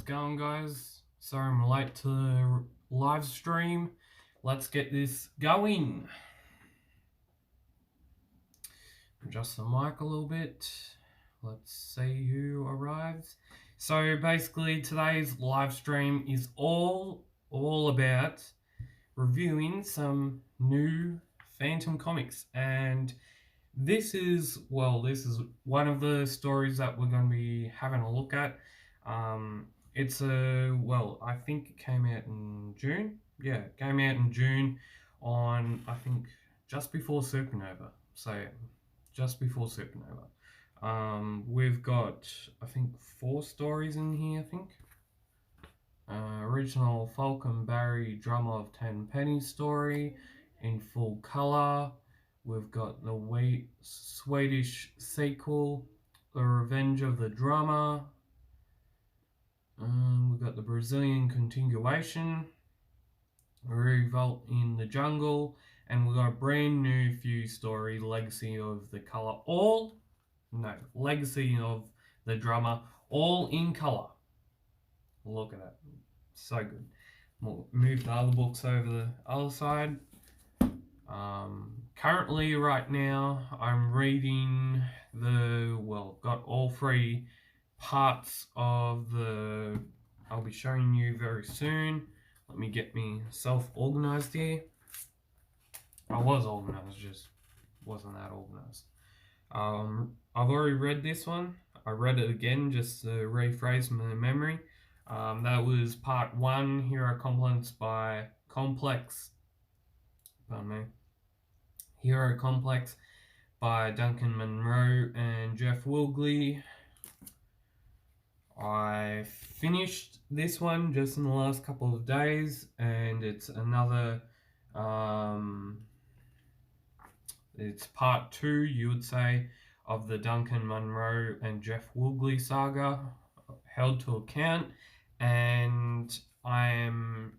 going, guys? Sorry I'm late to the live stream. Let's get this going. Adjust the mic a little bit. Let's see who arrives. So basically today's live stream is all about reviewing some new Phantom comics, and this is one of the stories that we're going to be having a look at. It's I think it came out in June. Yeah, it came out in June on, I think, just before Supernova. So, just before Supernova. We've got, I think, 4 stories in here, I think. Original Falcon Barry Drummer of 10 Pennies story in full colour. We've got the Swedish sequel, The Revenge of the Drummer. We've got the Brazilian continuation, Revolt in the Jungle, and we've got a brand new few story, Legacy of the Drummer, all in colour. Look at that. So good. We'll move the other books over the other side. Currently, right now, I'm reading got all 3 parts of I'll be showing you very soon. Let me get myself organized here. I was organized, just wasn't that organized. I've already read this one. I read it again just to rephrase my memory. That was part 1, Hero Complex by Hero Complex by Duncan Munro and Jeff Wilgley. I finished this one just in the last couple of days, and it's another, it's part 2, you would say, of the Duncan Munro and Jeff Wilgley saga, held to account, and I'm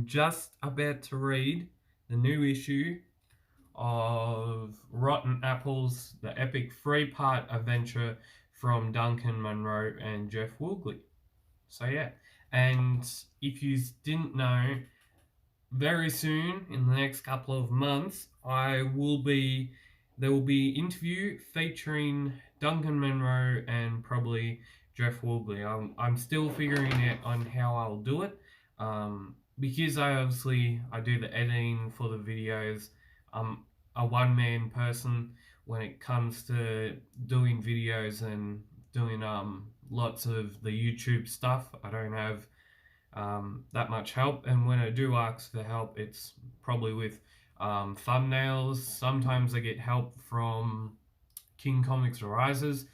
just about to read the new issue of Rotten Apples, the epic 3-part adventure from Duncan Munro and Jeff Wilgley. So yeah, and if you didn't know, very soon, in the next couple of months, there will be interview featuring Duncan Munro and probably Jeff Wilgley. I'm still figuring out on how I'll do it, because I do the editing for the videos. I'm a one-man person when it comes to doing videos and doing lots of the YouTube stuff. I don't have that much help, and when I do ask for help, it's probably with thumbnails. Sometimes I get help from King Comics Rises.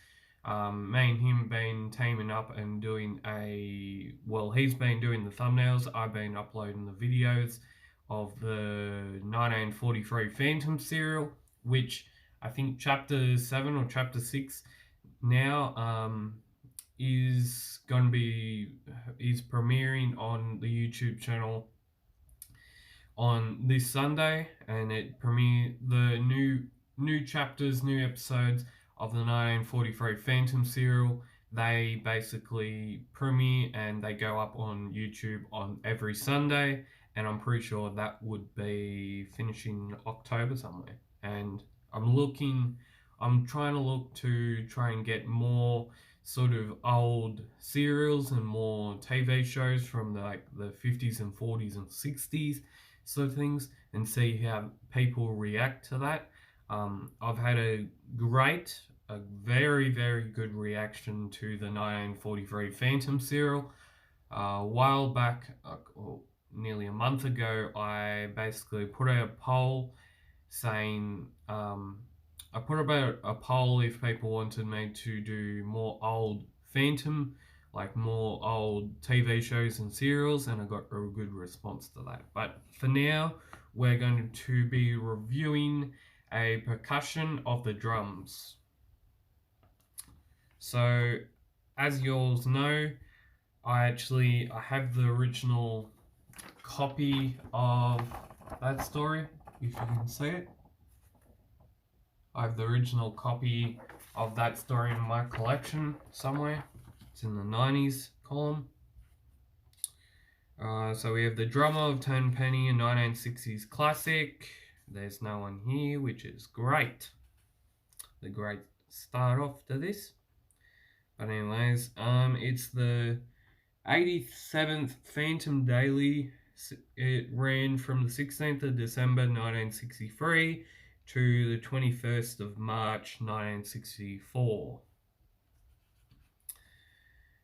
Me and him been teaming up and doing he's been doing the thumbnails, I've been uploading the videos of the 1943 Phantom serial, which I think chapter 7 or chapter 6 now is premiering on the YouTube channel on this Sunday, and it premiered the new chapters, new episodes of the 1943 Phantom serial. They basically premiere and they go up on YouTube on every Sunday, and I'm pretty sure that would be finishing October somewhere. And I'm trying to look to try and get more sort of old serials and more TV shows from the 50s and 40s and 60s sort of things, and see how people react to that. I've had a very, very good reaction to the 1943 Phantom serial. A while back, nearly a month ago, I basically put out a poll saying, I put about a poll if people wanted me to do more old Phantom, more old TV shows and serials, and I got a good response to that. But for now, we're going to be reviewing a percussion of the drums. So, as you all know, I have the original copy of that story, if you can see it. I have the original copy of that story in my collection somewhere. It's in the 90s column. So we have The Drummer of Tenpenny, a 1960s classic. There's no one here, which is great. The great start off to this. But anyways, it's the 87th Phantom Daily. It ran from the 16th of December 1963 to the 21st of March 1964.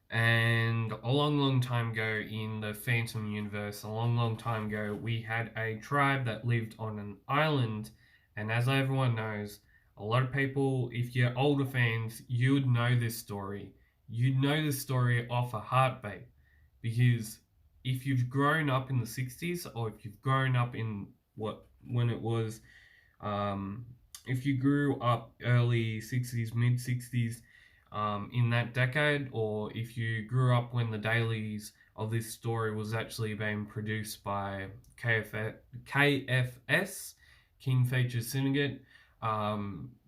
And a long time ago in the Phantom universe, a long time ago, we had a tribe that lived on an island. And as everyone knows, a lot of people, if you're older fans, you'd know this story. You'd know this story off a heartbeat. Because if you've grown up in the 60s, or if you've grown up in when it was, if you grew up early 60s, mid 60s, in that decade, or if you grew up when the dailies of this story was actually being produced by KFS, King Features Syndicate,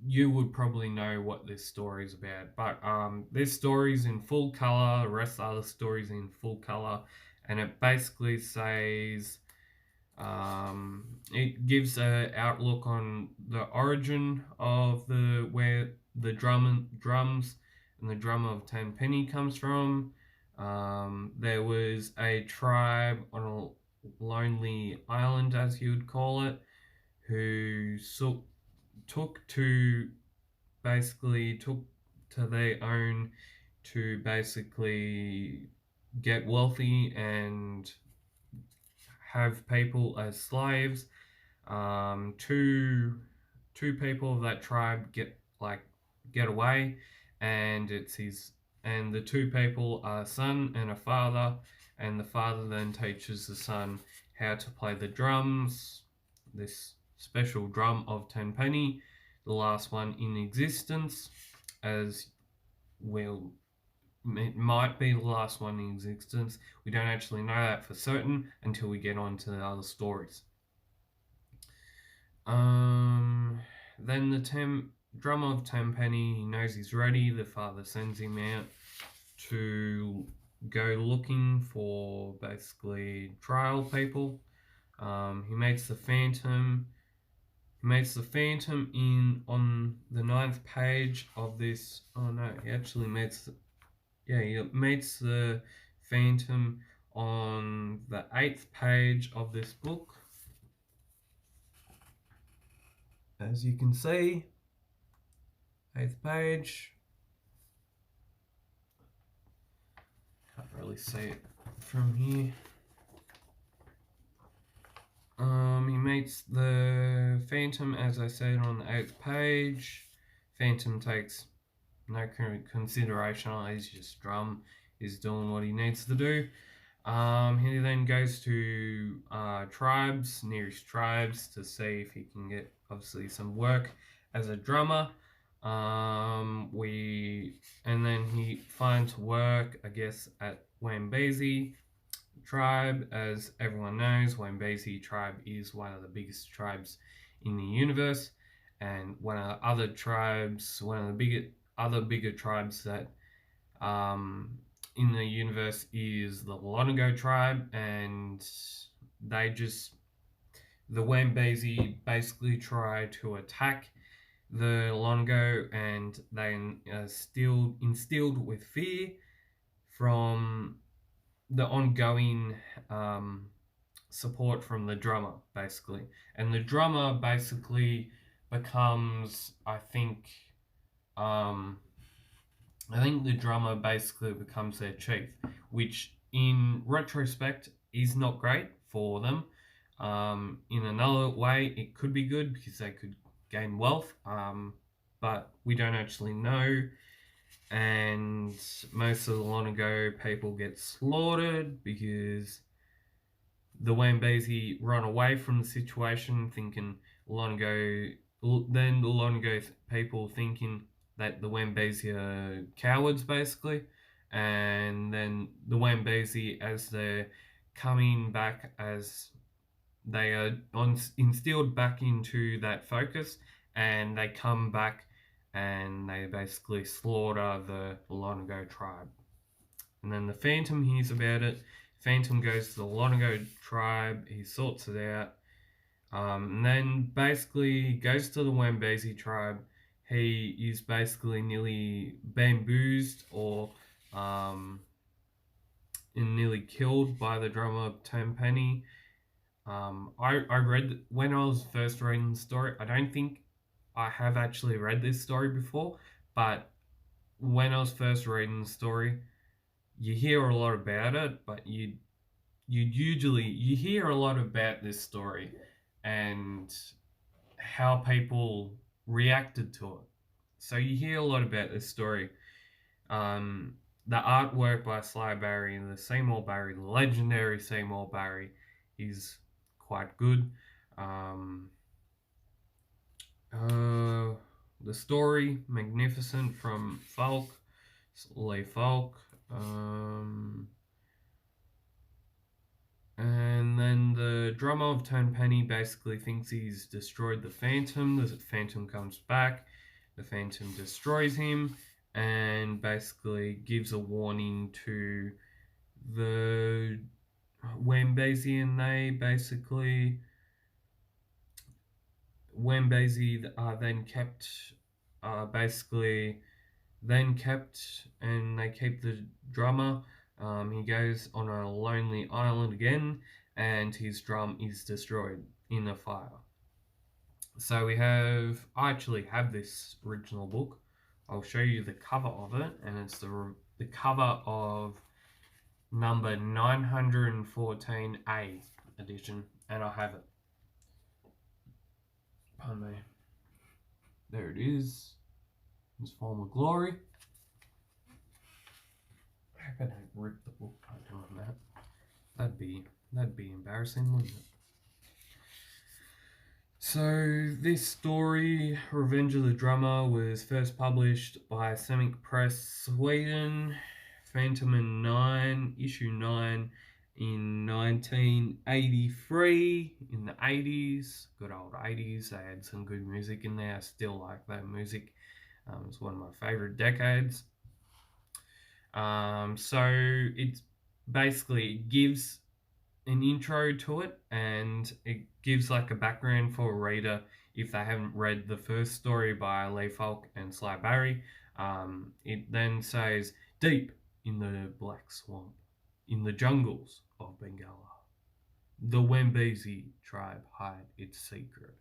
you would probably know what this story is about. But this story's in full color, the rest of the story's in full color, and it basically says, it gives an outlook on the origin of where the drums and the drummer of Tenpenny comes from. There was a tribe on a lonely island, as you would call it, who took to their own to basically get wealthy and have people as slaves. Two people of that tribe get away, and the two people are a son and a father, and the father then teaches the son how to play the drums, this special drum of Tenpenny, the last one in existence, as well. It might be the last one in existence. We don't actually know that for certain until we get on to the other stories. Then the drummer of Tenpenny, he knows he's ready. The father sends him out to go looking for basically trial people. He meets the Phantom. He meets the Phantom on the 9th page of this. Oh no, he actually meets. He meets the Phantom on the 8th page of this book. As you can see, 8th page. Can't really see it from here. He meets the Phantom, as I said, on the 8th page. Phantom takes no consideration on it. He's just drum. He's doing what he needs to do. He then goes to nearest tribes, to see if he can get obviously some work as a drummer. And then he finds work, I guess, at Wambezi tribe. As everyone knows, Wambezi tribe is one of the biggest tribes in the universe, and one of the other bigger tribes that in the universe is the Lonago tribe, and the Wambezi basically try to attack the Lonago, and they instilled with fear from the ongoing support from the drummer, basically. And the drummer basically becomes, I think the drummer basically becomes their chief, which in retrospect is not great for them. In another way, it could be good because they could gain wealth, but we don't actually know. And most of the Lonago people get slaughtered because the Wambezi run away from the situation, thinking the Lonago people thinking that the Wambezi are cowards, basically. And then the Wambezi, as they're coming back, as they are instilled back into that focus, and they come back and they basically slaughter the Lonago tribe. And then the Phantom hears about it. Phantom goes to the Lonago tribe. He sorts it out. And then basically goes to the Wambesi tribe. He is basically nearly bamboozled or nearly killed by the drummer Tenpenny. I read when I was first reading the story. I don't think I have actually read this story before, but when I was first reading the story, you hear a lot about it, but you hear a lot about this story and how people reacted to it. So you hear a lot about this story. Um, the artwork by Sly Barry and the Seymour Barry, the legendary Seymour Barry, is quite good. Um, uh, the story, magnificent from Falk, Lee Falk. And then the drummer of Tenpenny basically thinks he's destroyed the Phantom. The Phantom comes back. The Phantom destroys him and basically gives a warning to the Wambesi, and they basically Wambesi are then kept basically then kept, and they keep the drummer. He goes on a lonely island again, and his drum is destroyed in a fire. So I actually have this original book. I'll show you the cover of it, and it's the cover of number 914A edition, and I have it. Pardon me. There it is. His former glory. How can I rip the book by doing that? That'd be embarrassing, wouldn't it? So this story, Revenge of the Drummer, was first published by Semic Press, Sweden, Phantom and 9, issue 9, in 1983, in the 80s, good old 80s. They had some good music in there. I still like that music. It's one of my favorite decades. So it basically gives an intro to it, and it gives like a background for a reader if they haven't read the first story by Lee Falk and Sly Barry. It then says, deep in the black swamp, in the jungles of Bengala, the Wambesi tribe hide its secret.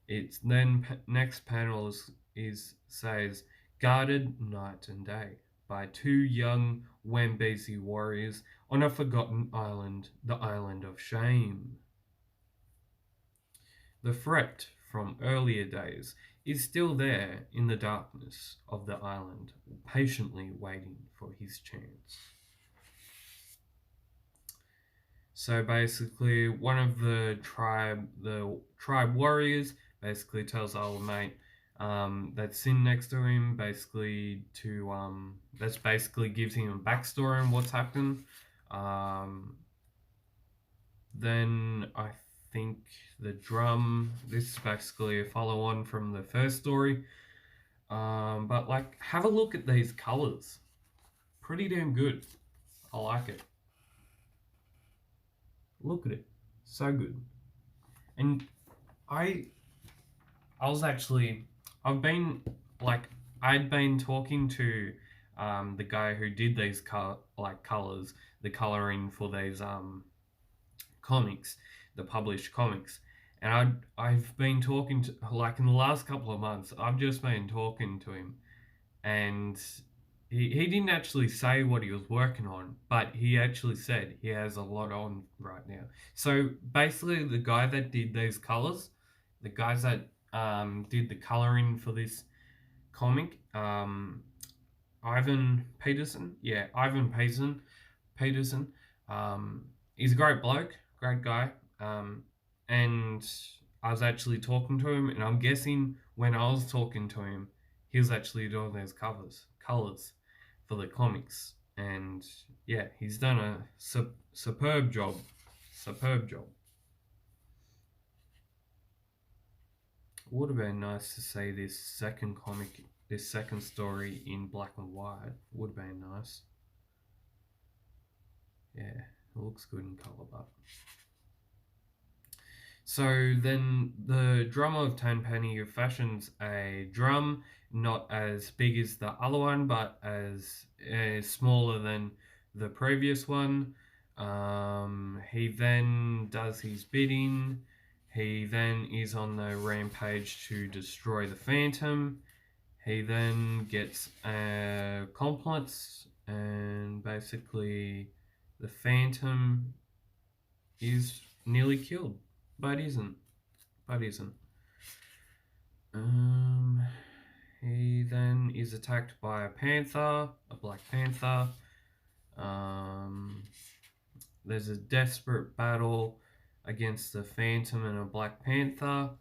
Its then next panel says, guarded night and day by two young Wambesi warriors on a forgotten island, the island of shame. The threat from earlier days is still there in the darkness of the island, patiently waiting for his chance. So basically, one of the tribe warriors basically tells the old mate that's sitting next to him basically that's basically gives him a backstory on what's happened. Then I think the drum, this is basically a follow on from the first story. But like, have a look at these colors. Pretty damn good. I like it. Look at it. So good. And I was actually, I'd been talking to the guy who did these colors, the coloring for these comics, the published comics, and I've been talking to, like, in the last couple of months, I've just been talking to him, and he didn't actually say what he was working on, but he actually said he has a lot on right now. So basically, the guy that did these colors, the guys that did the coloring for this comic, Ivan Peterson. Yeah, Ivan Peterson. He's a great bloke, great guy. And I was actually talking to him, and I'm guessing when I was talking to him, he was actually doing those colors for the comics. And yeah, he's done a superb job. Superb job. Would have been nice to see this second comic this second story in black and white. Would have been nice. Yeah, it looks good in colour, but. So then the drummer of Tenpenny fashions a drum not as big as the other one, but as smaller than the previous one. He then does his bidding. He then is on the rampage to destroy the Phantom. He then gets compliments, and basically the Phantom is nearly killed, but isn't. But isn't. He then is attacked by a panther, a black panther. There's a desperate battle against the Phantom and a Black Panther.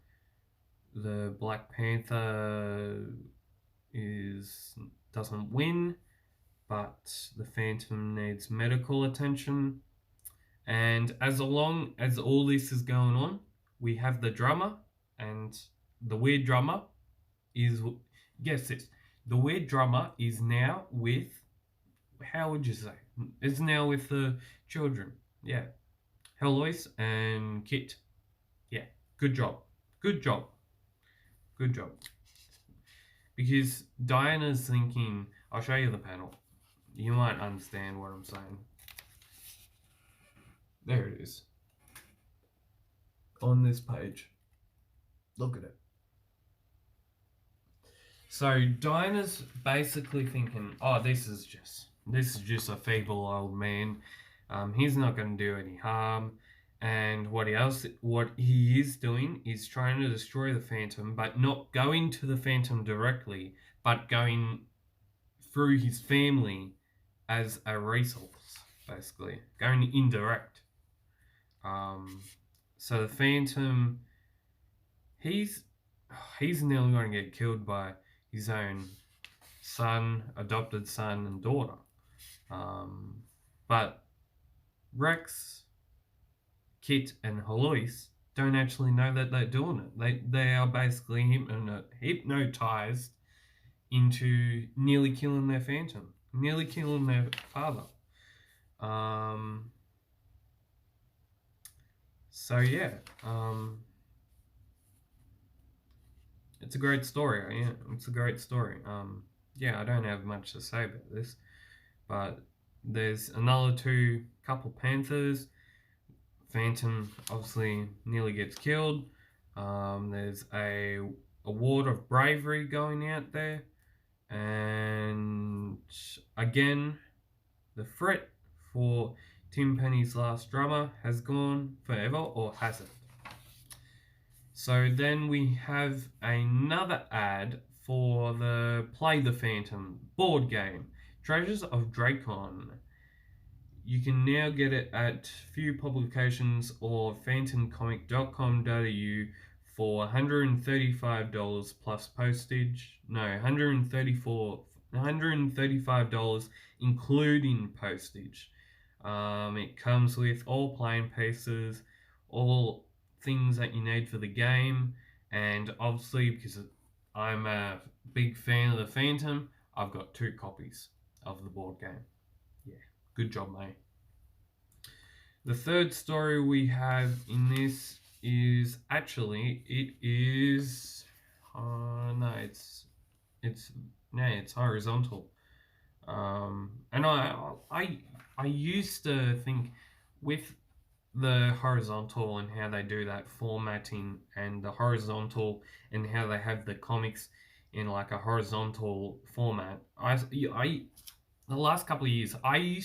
The Black Panther doesn't win, but the Phantom needs medical attention. And as long as all this is going on, we have the drummer, and the weird drummer is, guess this, the weird drummer is now with, how would you say? Is now with the children. Yeah. Heloise and Kit. Yeah. Good job. Good job. Good job. Because Diana's thinking, I'll show you the panel. You might understand what I'm saying. There it is. On this page. Look at it. So Diana's basically thinking, oh, this is just a feeble old man. He's not going to do any harm. And what he is doing is trying to destroy the Phantom, but not going to the Phantom directly, but going through his family as a resource, basically. Going indirect. So the Phantom, he's nearly going to get killed by his own son, adopted son, and daughter. But Rex, Kit, and Heloise don't actually know that they're doing it. They are basically hypnotized into nearly killing their Phantom, nearly killing their father. So yeah, it's a great story. Yeah, it's a great story. Yeah, I don't have much to say about this, but there's another couple panthers. Phantom obviously nearly gets killed. There's a award of bravery going out there, and again, the threat for Tim Penny's last drummer has gone forever, or has it? So then we have another ad for the Play the Phantom board game, Treasures of Dracon. You can now get it at few publications or phantomcomic.com.au for $135 plus postage. No, $135 including postage. It comes with all playing pieces, all things that you need for the game, and obviously because I'm a big fan of the Phantom, I've got 2 copies of the board game. Yeah, good job, mate. The third story we have in this is actually it's horizontal. And I used to think with the horizontal and how they do that formatting, and the horizontal and how they have the comics in like a horizontal format. The last couple of years, I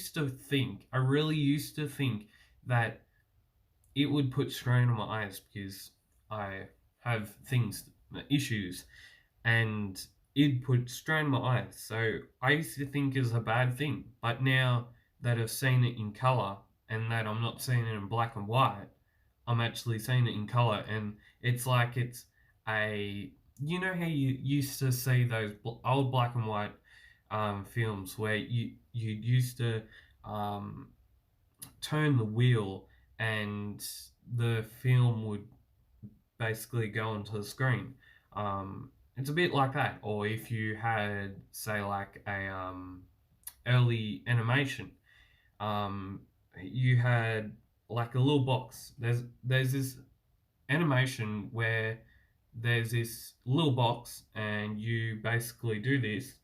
really used to think that it would put strain on my eyes because I have issues, and it put strain on my eyes. So I used to think it was a bad thing, but now that I've seen it in colour and that I'm not seeing it in black and white, I'm actually seeing it in colour, and it's like it's a, you know how you used to see those old black and white films where you used to turn the wheel and the film would basically go onto the screen. it's a bit like that. Or if you had, say, like a early animation, um, you had like a little box. There's this animation where there's this little box, and you basically do this,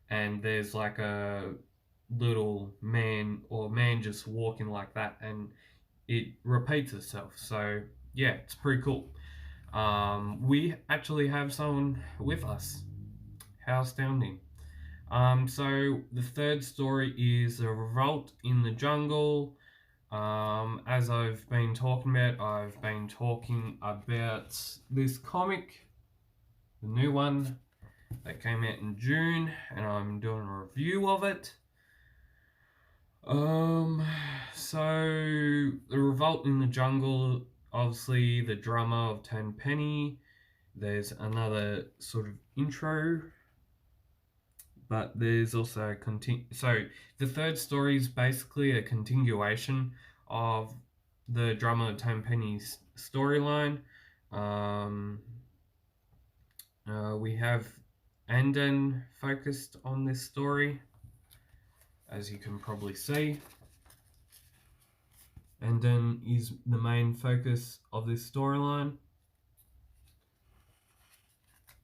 and there's like a little man or man just walking like that, and it repeats itself. So yeah, it's pretty cool. We actually have someone with us. How astounding! So the third story is a revolt in the jungle. As I've been talking about, I've been talking about this comic, the new one that came out in June, and I'm doing a review of it. So the revolt in the jungle. Obviously, the drummer of Tenpenny. There's another sort of intro, but there's also So the third story is basically a continuation of the drummer of Tenpenny's storyline. Um, we have Anden focused on this story, as you can probably see. Anden is the main focus of this storyline.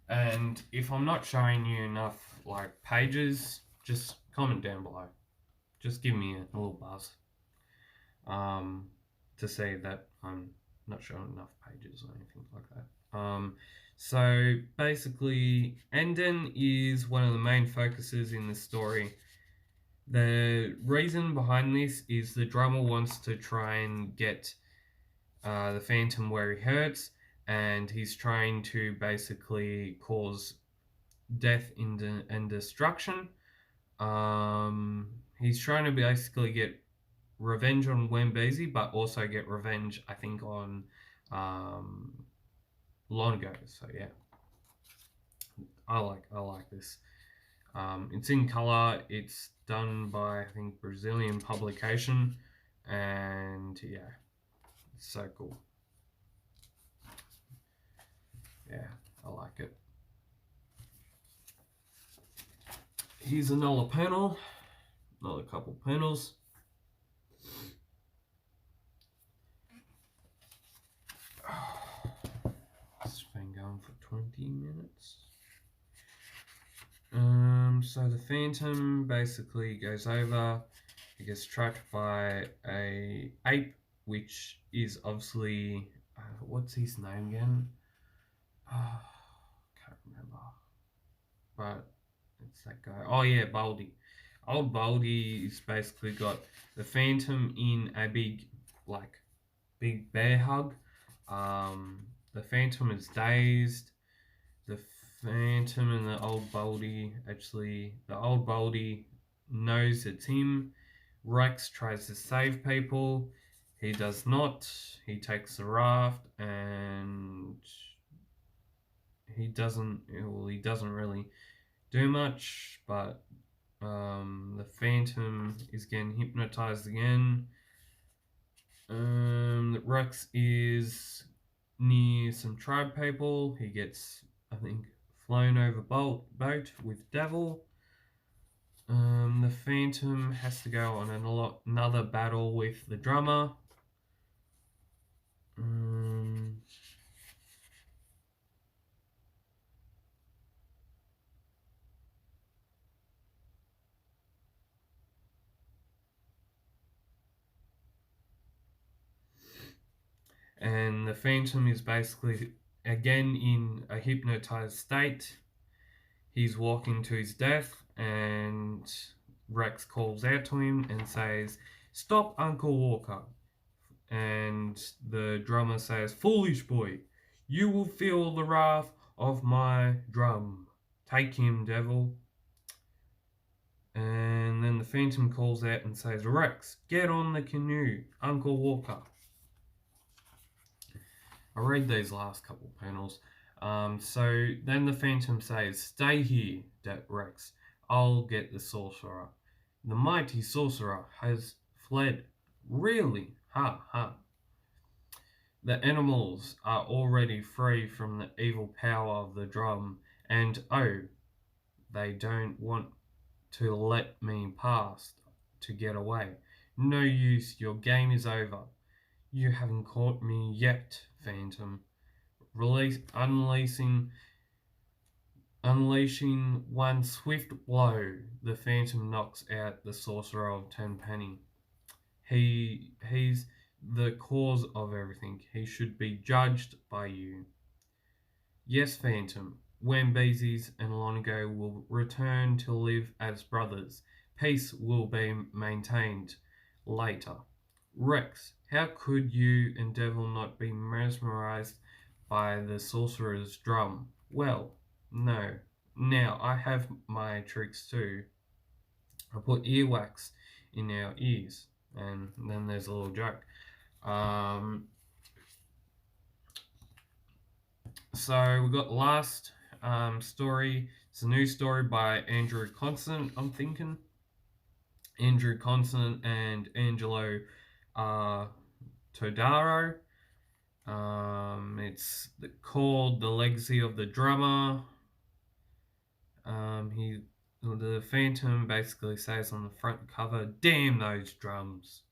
And if I'm not showing you enough like pages, just comment down below. Just give me a little buzz um, to say that I'm not showing enough pages or anything like that. So basically, Anden is one of the main focuses in the story. The reason behind this is the drummer wants to try and get the Phantom where he hurts, and he's trying to basically cause death and destruction. He's trying to basically get revenge on Wembezi, but also get revenge, I think, on Longo. So yeah, I like this. It's in color. It's done by, I think, Brazilian publication, and yeah, it's so cool. Yeah, I like it. Here's another panel, another couple panels. It's been going for 20 minutes. So the Phantom basically goes over. He gets tracked by a ape, which is obviously what's his name again? Can't remember. But it's that guy. Oh yeah, Baldy. Old Baldy's basically got the Phantom in a big bear hug. The Phantom is dazed. The Phantom and the old Baldy, actually, the old Baldy knows it's him. Rex tries to save people. He does not. He takes the raft, and he doesn't really do much, but the Phantom is getting hypnotized again. Rex is near some tribe people. He gets, I think, flown over boat with Devil. The Phantom has to go on another battle with the drummer. And the Phantom is basically again in a hypnotized state. He's walking to his death, and Rex calls out to him and says, "Stop, Uncle Walker." And the drummer says, "Foolish boy, you will feel the wrath of my drum. Take him, devil." And then the Phantom calls out and says, "Rex, get on the canoe, Uncle Walker." I read these last couple panels. So then the Phantom says, "Stay here, Rex. I'll get the sorcerer. The mighty sorcerer has fled." Really? Ha ha. The animals are already free from the evil power of the drum, And oh, they don't want to let me past to get away. No use, your game is over. You haven't caught me yet, Phantom. Unleashing one swift blow, the Phantom knocks out the Sorcerer of Tenpenny. He's the cause of everything. He should be judged by you. Yes, Phantom. Wambazes and Lonigo will return to live as brothers. Peace will be maintained later. Rex, how could you and Devil not be mesmerized by the sorcerer's drum? Well, no. Now I have my tricks too. I put earwax in our ears, and then there's a little joke. So we got the last story. It's a new story by Andrew Constant, I'm thinking. Andrew Constant and Angelo Todaro. It's called The Legacy of the Drummer. The Phantom basically says on the front cover, "Damn those drums."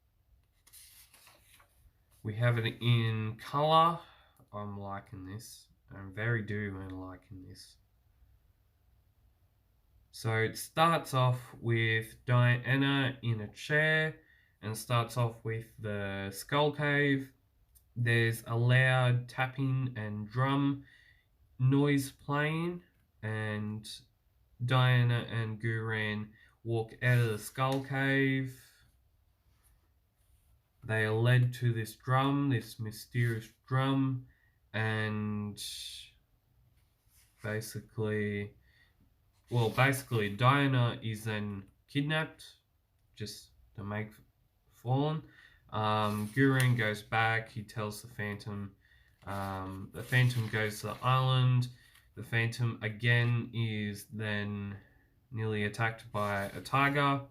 We have it in colour. I'm liking this. I'm very liking this. So it starts off with Diana in a chair and starts off with the Skull Cave. There's a loud tapping and drum noise playing, and Diana and Guran walk out of the Skull Cave. They are led to this drum, this mysterious drum, and basically Diana is then kidnapped just to make fallen. Guren goes back, he tells the Phantom. The Phantom goes to the island. The Phantom again is then nearly attacked by a tiger.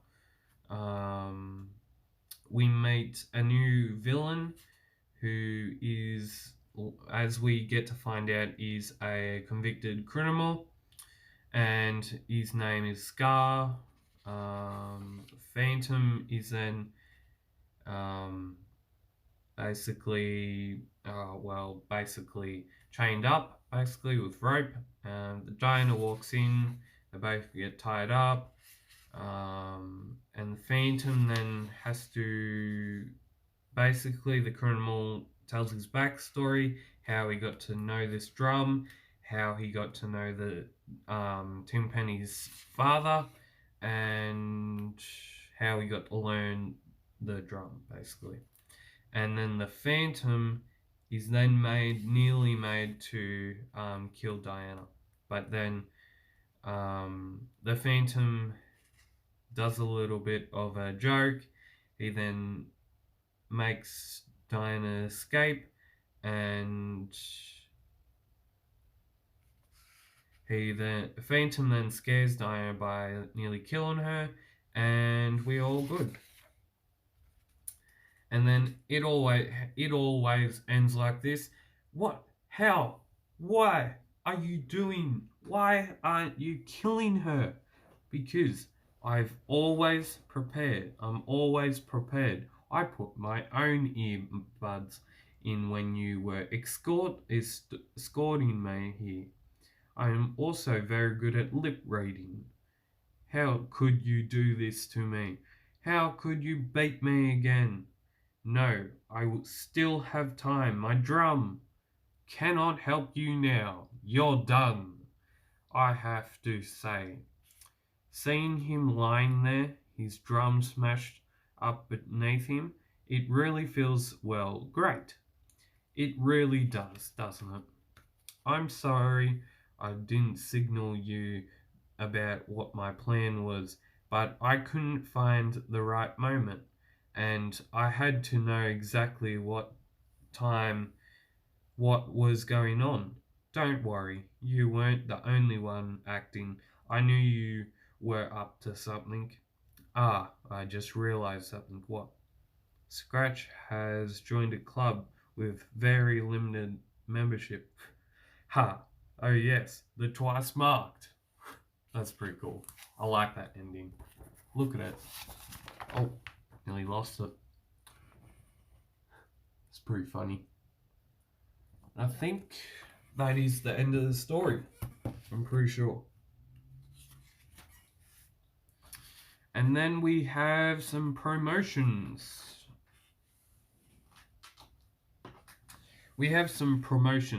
We meet a new villain who is, as we get to find out, is a convicted criminal, and his name is Scar. Phantom is then basically chained up with rope. The Diana walks in, they both get tied up, and the Phantom then has to, basically the criminal tells his backstory, how he got to know this drum, how he got to know the Tenpenny's father, and how he got to learn the drum, basically. And then the Phantom is then nearly made to kill Diana. But then the Phantom does a little bit of a joke. He then makes Diana escape, and the Phantom then scares Diana by nearly killing her, and we're all good. And then it always ends like this. What? How? Why are you doing? Why aren't you killing her? Because I've always prepared. I'm always prepared. I put my own earbuds in when you were escorting me here. I am also very good at lip reading. How could you do this to me? How could you beat me again? No, I will still have time. My drum cannot help you now. You're done. I have to say. Seeing him lying there, his drum smashed up beneath him, it really feels, well, great. It really does, doesn't it? I'm sorry I didn't signal you about what my plan was, but I couldn't find the right moment, and I had to know exactly what was going on. Don't worry, you weren't the only one acting. I knew you were up to something. Ah, I just realized something. What? Scratch has joined a club with very limited membership. Ha! Oh yes, the twice marked. That's pretty cool. I like that ending. Look at it. Oh, nearly lost it. It's pretty funny. I think that is the end of the story. I'm pretty sure. And then we have some promotions.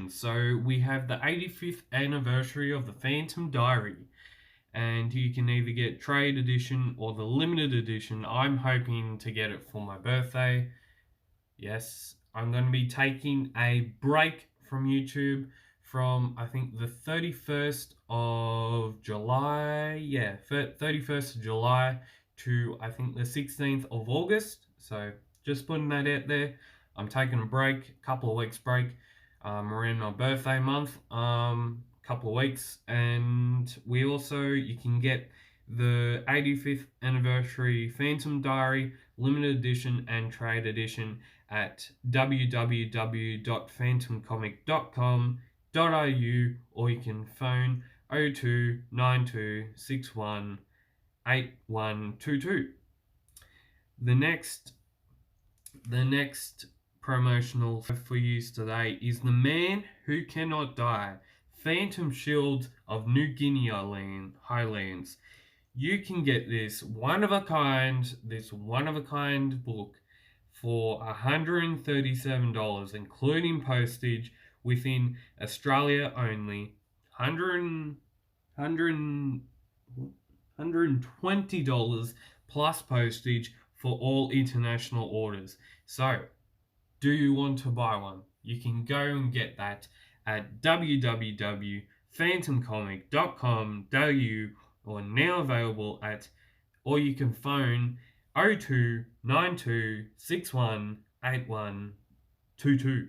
So we have the 85th anniversary of the Phantom Diary. And you can either get trade edition or the limited edition. I'm hoping to get it for my birthday. Yes, I'm going to be taking a break from YouTube from I think the 31st of July. Yeah, 31st of July to I think the 16th of August. So just putting that out there. I'm taking a break, a couple of weeks break. We're in my birthday month, couple of weeks, and you can get the 85th anniversary Phantom Diary limited edition and trade edition at www.phantomcomic.com.au, or you can phone 0292618122. The next promotional for you today is The Man Who Cannot Die, Phantom Shield of New Guinea Highlands. You can get this one of a kind book for $137, including postage, within Australia only. $120 plus postage for all international orders. So, do you want to buy one? You can go and get that at www.phantomcomic.com.au, or now available at, or you can phone 0292618122.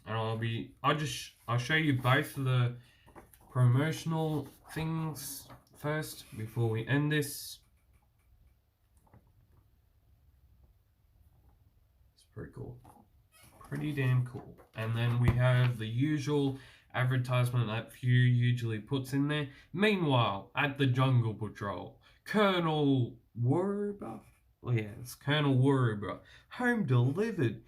And I'll show you both of the promotional things first before we end this. It's pretty cool. Pretty damn cool. And then we have the usual advertisement that Few usually puts in there. Meanwhile, at the Jungle Patrol, Colonel Warrior. Oh yeah, it's Colonel Warrior. Home delivered.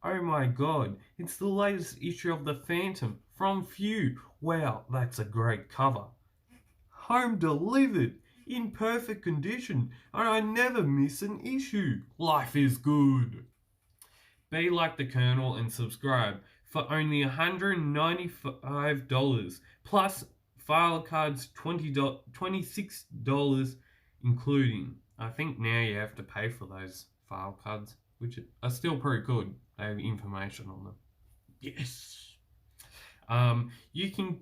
Oh my god, it's the latest issue of the Phantom from Few. Wow, that's a great cover. Home delivered, in perfect condition, and I never miss an issue. Life is good. Be like the Colonel and subscribe for only $195 plus file cards $26 including. I think now you have to pay for those file cards, which are still pretty good. They have information on them. Yes. You can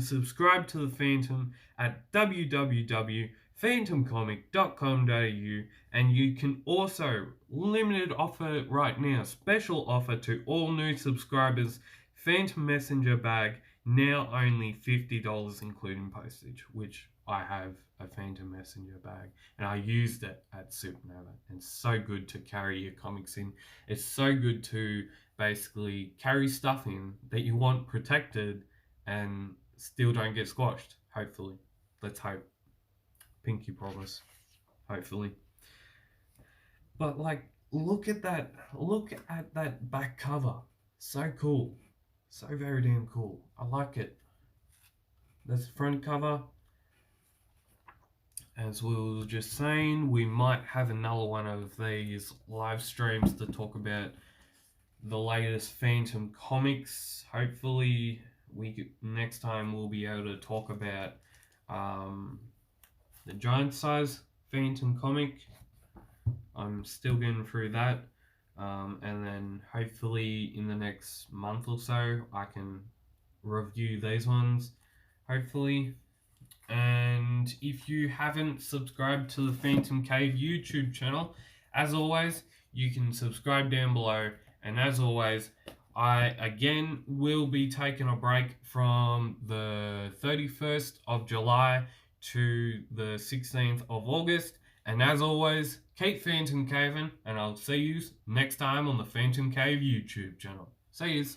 subscribe to the Phantom at www.phantomcomic.com.au, and you can also limited offer right now, special offer to all new subscribers, Phantom Messenger bag, now only $50 including postage, which I have a Phantom Messenger bag and I used it at Supernova, and it's so good to carry your comics in. It's so good to basically carry stuff in that you want protected and still don't get squashed. Hopefully. Let's hope. Pinky promise. Hopefully. But like, look at that back cover. So cool. So very damn cool. I like it. That's the front cover. As we were just saying, we might have another one of these live streams to talk about the latest Phantom comics. Hopefully, next time we'll be able to talk about the giant size Phantom comic. I'm still getting through that, and then hopefully in the next month or so I can review these ones. Hopefully. And if you haven't subscribed to the PhantomCave YouTube channel, as always, you can subscribe down below. And as always, I again will be taking a break from the 31st of July to the 16th of August. And as always, keep Phantom Caving, and I'll see you next time on the PhantomCave YouTube channel. See yous.